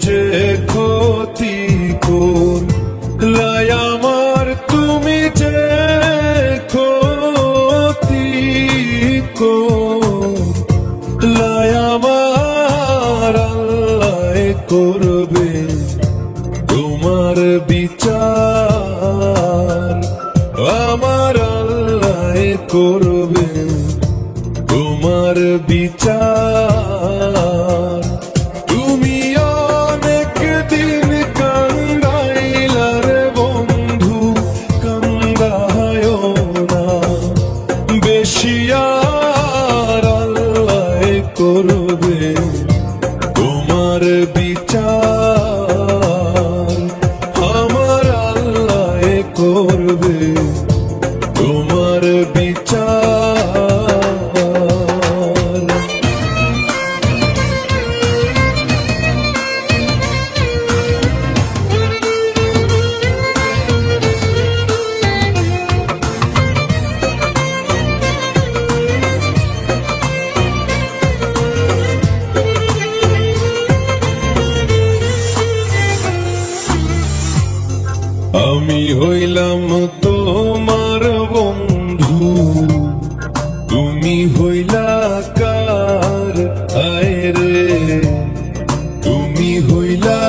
যে ক্ষতি করলাই আমার, তুমি যে ক্ষতি করলাই আমার, আল্লাহ করবে তোমার বিচার, আমার আল্লাহ করবে তোমার বিচার। তুমি অনেক দিন কান্দাইলার বন্ধু, কান্দায়ও না বেশি, আর আল্লাহ করবে তোমার বিচার, আমার আল্লাহ করবে তোমার বিচার। আমি হইলাম তোমার বন্ধু, তুমি হইলা কার, আয় রে তুমি হইলা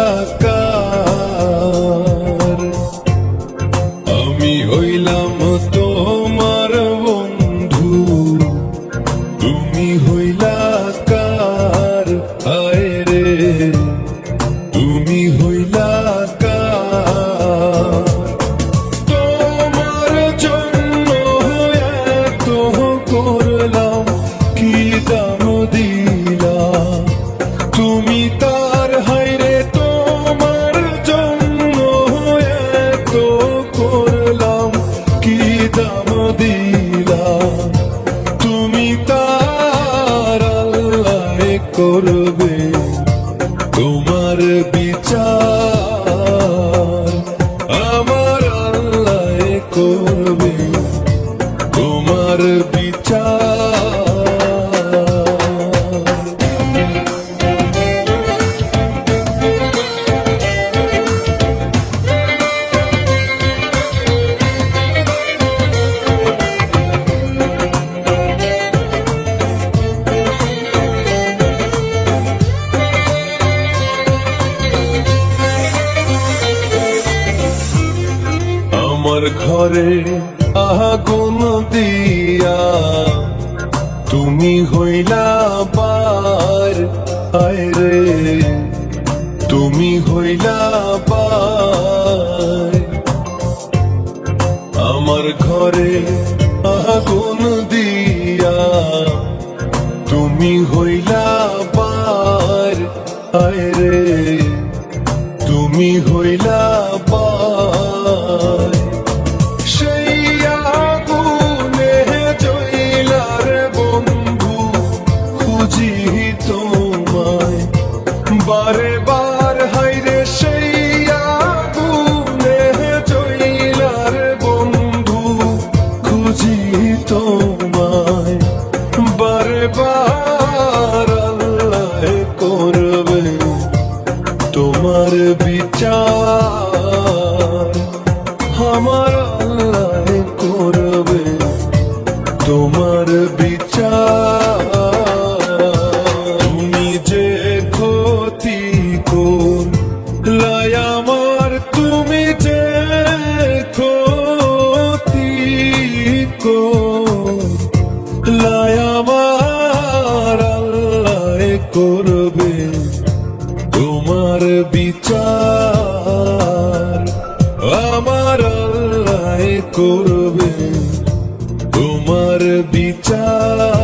কার। আমি হইলাম তোমার বন্ধু, তুমি হইলা কার, আয় রে তুমি হইলা কার। তোমার জন্য এত করলাম, কি দাম দিলাম তুমি তার, হায়রে তোমার জন্য এত করলাম, কি দাম দিলাম তুমি তার, আল্লাহ করবে তোমার বিচার, আমার আল্লাহ করবে তোমার বিচার। আমার ঘরে আগুন দিয়া তুমি হইলা পার, আয় রে তুমি হইলা পার। আমার ঘরে আগুন দিয়া তুমি হইলা পার, আয় রে তুমি হইলা পার। সেই আগুনে জ্বলার বন্ধু খুঁজি তোমায় বারে বার, হায়রে সেই আগুনে জ্বলার বন্ধু খুঁজি তোমায় বারে বার, আল্লাহ করবে তোমার বিচার, আমার আল্লাহ করবে তোমার বিচার। তুমি যে ক্ষতি করলাই আমার, তুমি যে ক্ষতি করলাই আমার, আল্লাহ করবে তোমার বিচার, আমার আল্লাহ করবে তোমার বিচার।